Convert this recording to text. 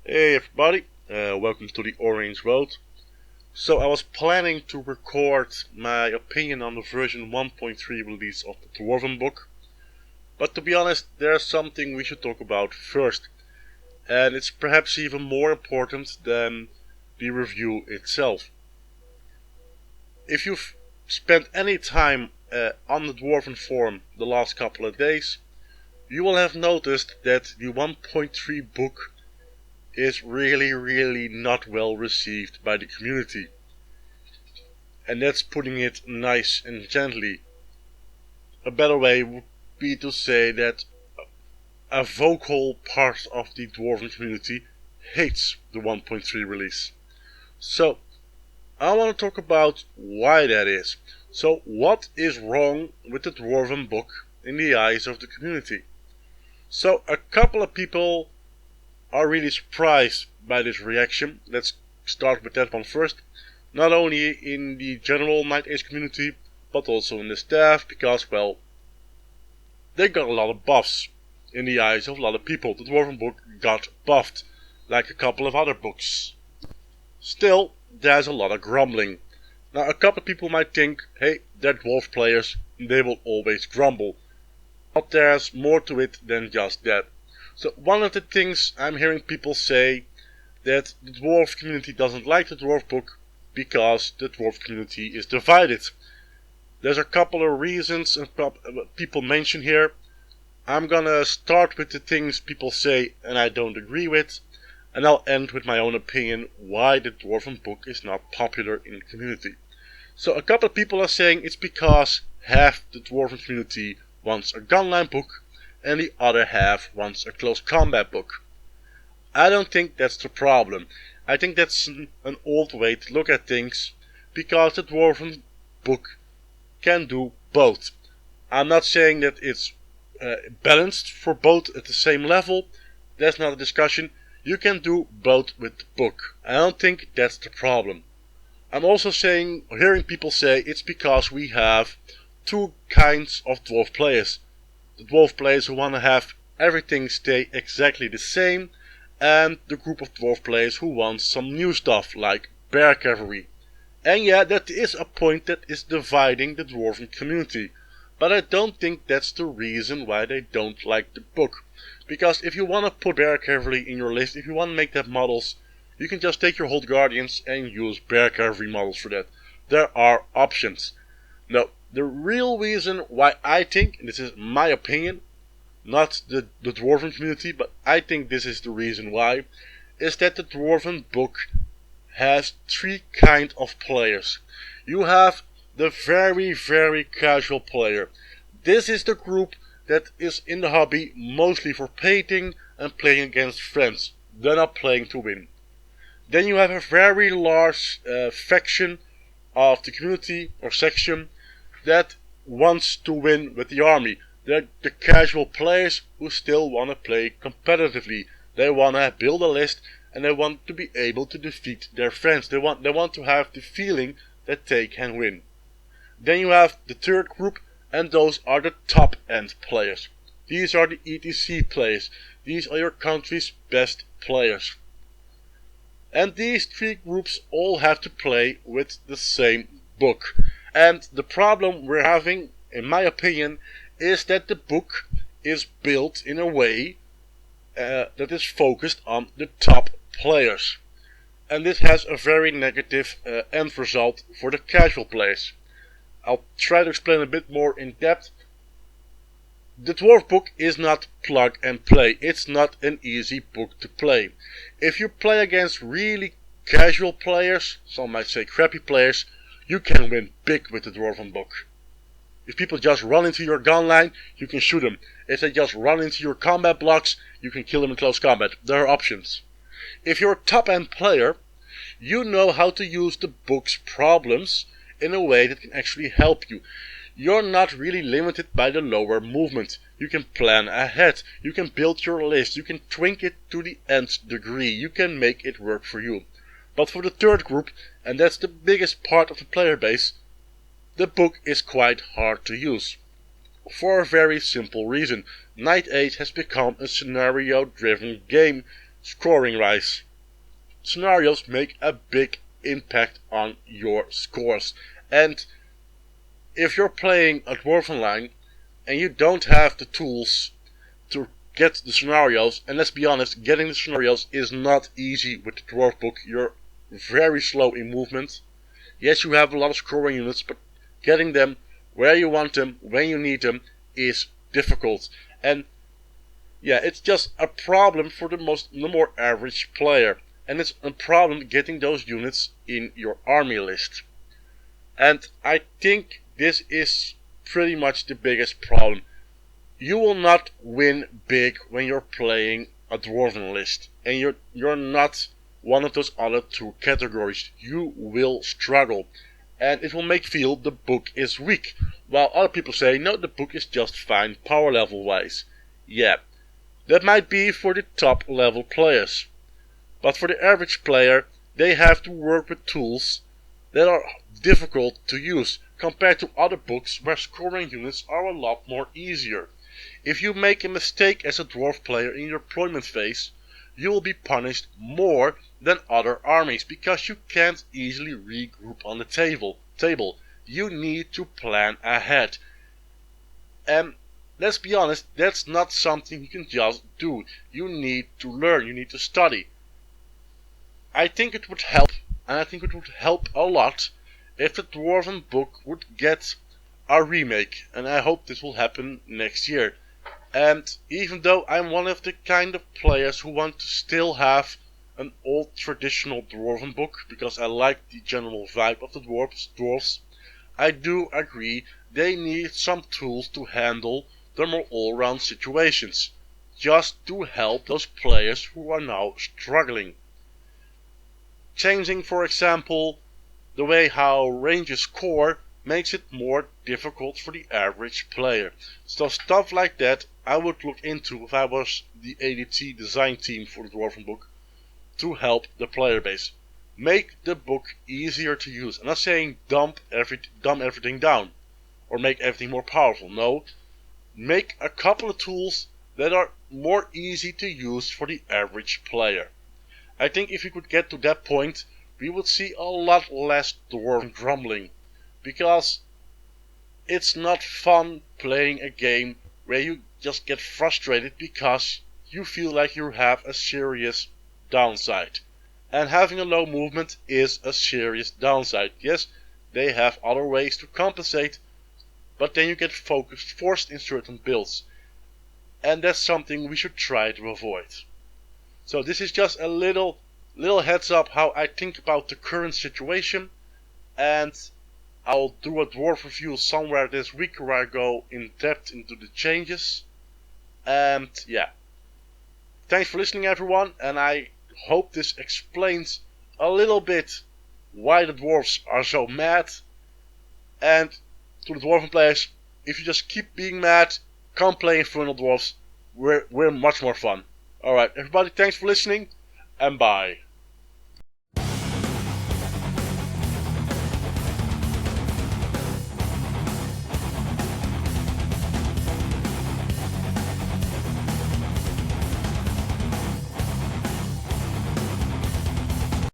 Hey everybody, welcome to the Orange Road. So I was planning to record my opinion on the version 1.3 release of the Dwarven book, but to be honest, there's something we should talk about first, and it's perhaps even more important than the review itself. If you've spent any time on the Dwarven forum the last couple of days, you will have noticed that the 1.3 book is really not well received by the community. And that's putting it nice and gently. A better way would be to say that a vocal part of the Dwarven community hates the 1.3 release. So, I want to talk about why that is. So, what is wrong with the Dwarven book in the eyes of the community? So, a couple of people are really surprised by this reaction. Let's start with that one first. Not only in the general Night Age community, but also in the staff, because, well, they got a lot of buffs in the eyes of a lot of people. The Dwarven book got buffed, like a couple of other books. Still, there's a lot of grumbling. Now, a couple of people might think, hey, they're Dwarf players, they will always grumble. But there's more to it than just that. So one of the things I'm hearing people say that the Dwarf community doesn't like the Dwarf book because the Dwarf community is divided. There's a couple of reasons people mention here. I'm gonna start with the things people say and I don't agree with, and I'll end with my own opinion why the Dwarven book is not popular in the community. So a couple of people are saying it's because half the Dwarven community wants a gunline book and the other half wants a close combat book. I don't think that's the problem. I think that's an old way to look at things, because the Dwarven book can do both. I'm not saying that it's balanced for both at the same level. That's not a discussion. You can do both with the book. I don't think that's the problem. I'm also hearing people say it's because we have two kinds of Dwarf players. The Dwarf players who want to have everything stay exactly the same, and the group of Dwarf players who want some new stuff like bear cavalry. And yeah, that is a point that is dividing the Dwarven community, but I don't think that's the reason why they don't like the book. Because if you want to put bear cavalry in your list, if you want to make that models, you can just take your Hold Guardians and use bear cavalry models for that. There are options. No, the real reason why I think, and this is my opinion, not the Dwarven community, but I think this is the reason why, is that the Dwarven book has three kinds of players. You have the very casual player. This is the group that is in the hobby mostly for painting and playing against friends. They're not playing to win. Then you have a very large faction of the community or section that wants to win with the army. They're the casual players who still want to play competitively. They want to build a list and they want to be able to defeat their friends. They want to have the feeling that they can win. Then you have the third group, and those are the top end players. These are the ETC players. These are your country's best players. And these three groups all have to play with the same book. And the problem we're having, in my opinion, is that the book is built in a way that is focused on the top players. And this has a very negative end result for the casual players. I'll try to explain a bit more in depth. The Dwarf book is not plug and play. It's not an easy book to play. If you play against really casual players, some might say crappy players, you can win big with the Dwarven book. If people just run into your gun line, you can shoot them. If they just run into your combat blocks, you can kill them in close combat. There are options. If you're a top end player, you know how to use the book's problems in a way that can actually help you. You're not really limited by the lower movement. You can plan ahead. You can build your list. You can twink it to the nth degree. You can make it work for you. But for the third group, and that's the biggest part of the player base, the book is quite hard to use. For a very simple reason. Night Age has become a scenario-driven game scoring rise. Scenarios make a big impact on your scores. And if you're playing a Dwarven line and you don't have the tools to get the scenarios, and let's be honest, getting the scenarios is not easy with the Dwarf book. You're very slow in movement. Yes, you have a lot of scoring units, but getting them where you want them, when you need them, is difficult. And yeah, it's just a problem for the more average player. And it's a problem getting those units in your army list. And I think this is pretty much the biggest problem. You will not win big when you're playing a Dwarven list. And you're not one of those other two categories. You will struggle. And it will make you feel the book is weak. While other people say, no, the book is just fine power level wise. Yeah, that might be for the top level players. But for the average player, they have to work with tools that are difficult to use compared to other books where scoring units are a lot more easier. If you make a mistake as a dwarf player in your deployment phase, you will be punished more than other armies because you can't easily regroup on the table. You need to plan ahead. And let's be honest, that's not something you can just do. You need to learn, you need to study. I think it would help, and I think it would help a lot, if the Dwarven book would get a remake, and I hope this will happen next year. And even though I'm one of the kind of players who want to still have an old traditional Dwarven book, because I like the general vibe of the Dwarfs, I do agree they need some tools to handle the more all-round situations, just to help those players who are now struggling. Changing, for example, the way how ranges score makes it more difficult for the average player. So stuff like that I would look into if I was the ADT design team for the Dwarven book to help the player base. Make the book easier to use. I'm not saying dumb everything down or make everything more powerful. No, make a couple of tools that are more easy to use for the average player. I think if we could get to that point, we would see a lot less Dwarven grumbling, because it's not fun playing a game where you just get frustrated because you feel like you have a serious downside. And having a low movement is a serious downside. Yes, they have other ways to compensate, but then you get forced in certain builds. And that's something we should try to avoid. So this is just a little heads up how I think about the current situation, and I'll do a dwarf review somewhere this week where I go in depth into the changes. And yeah, thanks for listening everyone, and I hope this explains a little bit why the dwarves are so mad. And to the dwarven players, if you just keep being mad, come play Infernal Dwarfs. We're much more fun. Alright, everybody, thanks for listening, and bye.